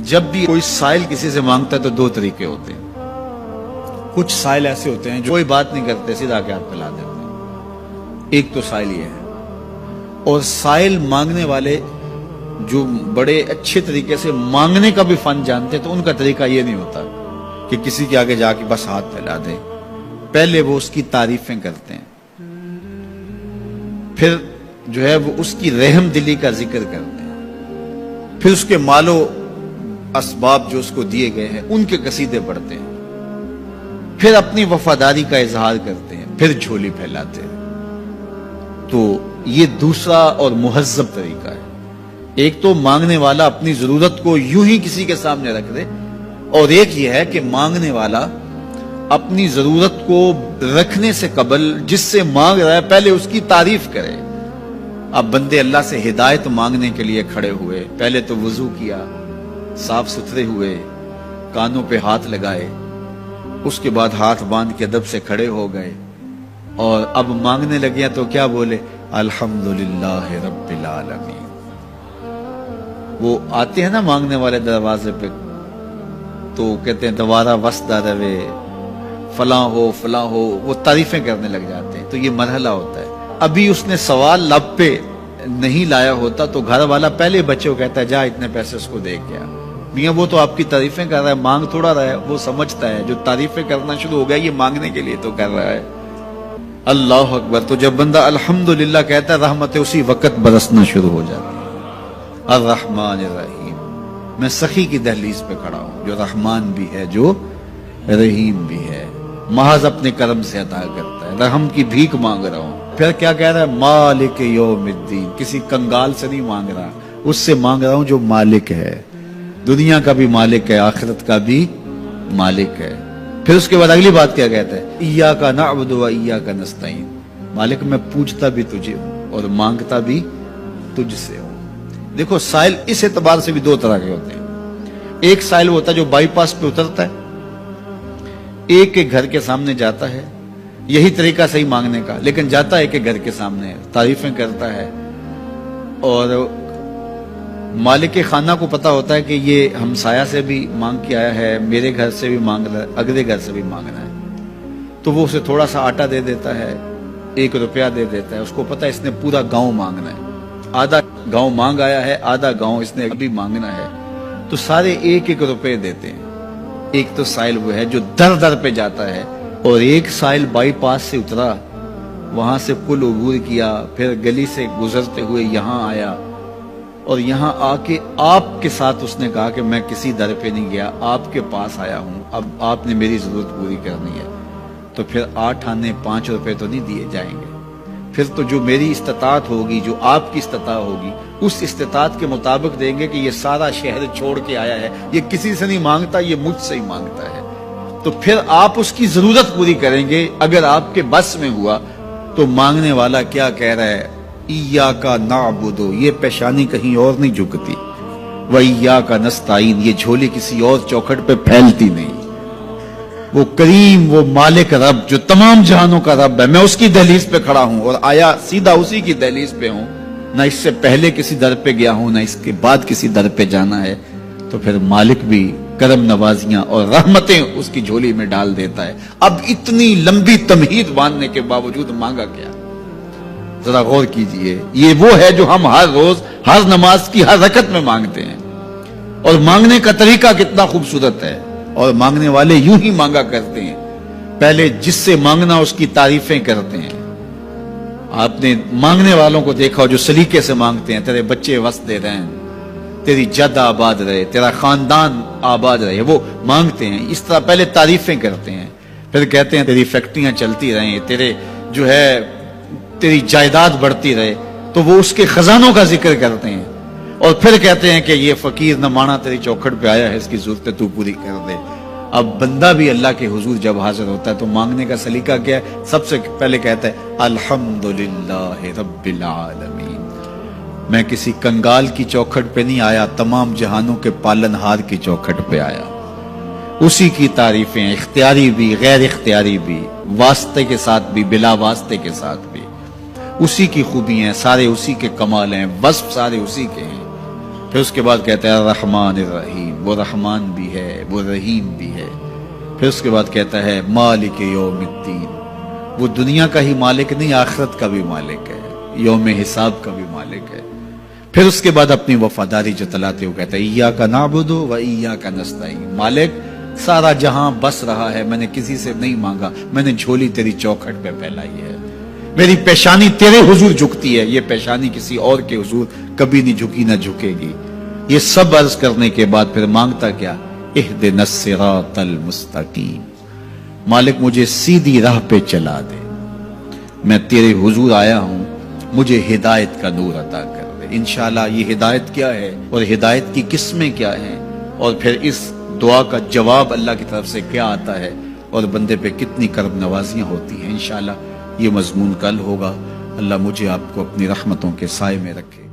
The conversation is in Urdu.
جب بھی کوئی سائل کسی سے مانگتا ہے تو دو طریقے ہوتے ہیں. کچھ سائل ایسے ہوتے ہیں جو کوئی بات نہیں کرتے، سیدھا کے ہاتھ پھیلا دیتے ہیں. ایک تو سائل یہ ہے. اور سائل مانگنے والے جو بڑے اچھے طریقے سے مانگنے کا بھی فن جانتے ہیں تو ان کا طریقہ یہ نہیں ہوتا کہ کسی کے آگے جا کے بس ہاتھ پھیلا دیں. پہلے وہ اس کی تعریفیں کرتے ہیں، پھر جو ہے وہ اس کی رحم دلی کا ذکر کرتے ہیں، پھر اس کے مال و اسباب جو اس کو دیے گئے ہیں ان کے قصیدے پڑھتے ہیں، پھر اپنی وفاداری کا اظہار کرتے ہیں، پھر جھولی پھیلاتے ہیں. تو یہ دوسرا اور مہذب طریقہ ہے. ایک تو مانگنے والا اپنی ضرورت کو یوں ہی کسی کے سامنے رکھ دے، اور ایک یہ ہے کہ مانگنے والا اپنی ضرورت کو رکھنے سے قبل جس سے مانگ رہا ہے پہلے اس کی تعریف کرے. اب بندے اللہ سے ہدایت مانگنے کے لیے کھڑے ہوئے، پہلے تو وضو کیا، صاف ستھرے ہوئے، کانوں پہ ہاتھ لگائے، اس کے بعد ہاتھ باندھ کے ادب سے کھڑے ہو گئے، اور اب مانگنے لگے تو کیا بولے؟ الحمدللہ رب العالمین. وہ آتے ہیں نا مانگنے والے دروازے پہ تو کہتے ہیں دوبارہ وسدہ روے، فلاں ہو فلاں ہو، وہ تعریفیں کرنے لگ جاتے ہیں. تو یہ مرحلہ ہوتا ہے. ابھی اس نے سوال لب پہ نہیں لایا ہوتا تو گھر والا پہلے بچے کو کہتا ہے جا اتنے پیسے اس کو دے گیا. میاں وہ تو آپ کی تعریفیں کر رہا ہے، مانگ تھوڑا رہا ہے. وہ سمجھتا ہے جو تعریفیں کرنا شروع ہو گیا یہ مانگنے کے لیے تو کر رہا ہے. اللہ اکبر. تو جب بندہ الحمدللہ کہتا ہے رحمتیں اسی وقت برسنا شروع ہو جاتی. الرحمن الرحیم. میں سخی کی دہلیز پہ کھڑا ہوں جو رحمان بھی ہے جو رحیم بھی ہے، محض اپنے کرم سے عطا کرتا ہے. رحم کی بھیک مانگ رہا ہوں. پھر کیا کہہ رہا ہے؟ مالک یوم الدین. کسی کنگال سے نہیں مانگ رہا، اس سے مانگ رہا ہوں جو مالک ہے، دنیا کا بھی مالک ہے، آخرت کا بھی مالک ہے. پھر اس کے بعد اگلی بات کیا کہتا ہے؟ ایاک نعبد و ایاک نستعین. مالک میں پوچھتا بھی تجھے ہوں اور مانگتا بھی تجھ سے ہوں. دیکھو سائل اس اعتبار سے بھی دو طرح کے ہوتے ہیں. ایک سائل ہوتا ہے جو بائی پاس پہ اترتا ہے، ایک کے گھر کے سامنے جاتا ہے، یہی طریقہ صحیح مانگنے کا، لیکن جاتا ہے کہ گھر کے سامنے تعریفیں کرتا ہے، اور مالک خانہ کو پتا ہوتا ہے کہ یہ ہمسایہ سے بھی مانگ کے آیا ہے، میرے گھر سے بھی مانگ رہا ہے، اگلے گھر سے بھی مانگنا ہے. تو وہ اسے تھوڑا سا آٹا دے دیتا ہے، 1 روپیہ دے دیتا ہے. اس کو پتا ہے اس نے پورا گاؤں مانگنا ہے، آدھا گاؤں مانگ آیا ہے، آدھا گاؤں اس نے ابھی مانگنا ہے. تو سارے 1-1 روپے دیتے ہیں. ایک تو سائل وہ ہے جو در در پہ جاتا ہے، اور ایک سائل بائی پاس سے اترا، وہاں سے پل عبور کیا، پھر گلی سے گزرتے ہوئے یہاں آیا، اور یہاں آ کے آپ کے ساتھ اس نے کہا کہ میں کسی در پہ نہیں گیا، آپ کے پاس آیا ہوں، اب آپ نے میری ضرورت پوری کرنی ہے. تو پھر 8 آنے 5 روپے تو نہیں دیے جائیں گے. پھر تو جو میری استطاعت ہوگی، جو آپ کی استطاعت ہوگی، اس استطاعت کے مطابق دیں گے کہ یہ سارا شہر چھوڑ کے آیا ہے، یہ کسی سے نہیں مانگتا، یہ مجھ سے ہی مانگتا ہے. تو پھر آپ اس کی ضرورت پوری کریں گے. اگر آپ کے بس میں ہوا تو مانگنے والا کیا کہہ رہا ہے؟ ایاک نعبد. یہ پیشانی کہیں اور نہیں جھکتی، و ایاک نستعین. یہ جھولی کسی اور چوکھٹ پہ پھیلتی نہیں. وہ کریم، وہ مالک رب جو تمام جہانوں کا رب ہے، میں اس کی دہلیز پہ کھڑا ہوں اور آیا سیدھا اسی کی دہلیز پہ ہوں. نہ اس سے پہلے کسی در پہ گیا ہوں، نہ اس کے بعد کسی در پہ جانا ہے. تو پھر مالک بھی کرم نوازیاں اور رحمتیں اس کی جھولی میں ڈال دیتا ہے. اب اتنی لمبی تمہید باندھنے کے باوجود مانگا کیا؟ ذرا غور کیجئے. یہ وہ ہے جو ہم ہر روز ہر نماز کی ہر رکعت میں مانگتے ہیں، اور مانگنے کا طریقہ کتنا خوبصورت ہے. اور مانگنے والے یوں ہی مانگا کرتے ہیں. پہلے جس سے مانگنا اس کی تعریفیں کرتے ہیں. آپ نے مانگنے والوں کو دیکھا جو سلیقے سے مانگتے ہیں، تیرے بچے وسدے رہیں، تیری جد آباد رہے، تیرا خاندان آباد رہے. وہ مانگتے ہیں اس طرح، پہلے تعریفیں کرتے ہیں، پھر کہتے ہیں تیری فیکٹریاں چلتی رہیں، تیرے جو ہے تیری جائیداد بڑھتی رہے. تو وہ اس کے خزانوں کا ذکر کرتے ہیں، اور پھر کہتے ہیں کہ یہ فقیر نمانہ تیری چوکھٹ پہ آیا ہے، اس کی ضرورتیں تو پوری کر دے. اب بندہ بھی اللہ کے حضور جب حاضر ہوتا ہے تو مانگنے کا سلیقہ کیا ہے؟ سب سے پہلے کہتا ہے الحمدللہ رب العالمین. میں کسی کنگال کی چوکھٹ پہ نہیں آیا، تمام جہانوں کے پالن ہار کی چوکھٹ پہ آیا. اسی کی تعریفیں اختیاری بھی غیر اختیاری بھی، واسطے کے ساتھ بھی بلا واسطے کے ساتھ بھی. اسی کی خوبی ہیں، سارے اسی کے کمال ہیں، وصف سارے اسی کے ہیں. پھر اس کے بعد کہتا ہے الرحمن الرحیم، وہ رحمان بھی ہے وہ رحیم بھی ہے۔ پھر اس کے بعد کہتا ہے مالک یوم الدین، وہ دنیا کا ہی مالک نہیں، آخرت کا بھی مالک ہے، یوم حساب کا بھی مالک ہے۔ پھر اس کے بعد اپنی وفاداری جتلاتے ہوئے کہتا ہے ایاک نعبد و ایاک نستعین، مالک سارا جہاں بس رہا ہے، میں نے کسی سے نہیں مانگا، میں نے جھولی تیری چوکھٹ پہ پھیلائی ہے، میری پیشانی تیرے حضور جھکتی ہے، یہ پیشانی کسی اور کے حضور کبھی نہیں جھکی نہ جھکے گی۔ یہ سب عرض کرنے کے بعد پھر مانگتا کیا؟ اہدنا الصراط المستقیم، مالک مجھے سیدھی راہ پہ چلا دے، میں تیرے حضور آیا ہوں، مجھے ہدایت کا نور عطا کر دے۔ انشاءاللہ یہ ہدایت کیا ہے اور ہدایت کی قسمیں کیا ہیں، اور پھر اس دعا کا جواب اللہ کی طرف سے کیا آتا ہے، اور بندے پہ کتنی کرب نوازیاں ہوتی ہیں، انشاءاللہ یہ مضمون کل ہوگا۔ اللہ مجھے آپ کو اپنی رحمتوں کے سائے میں رکھے۔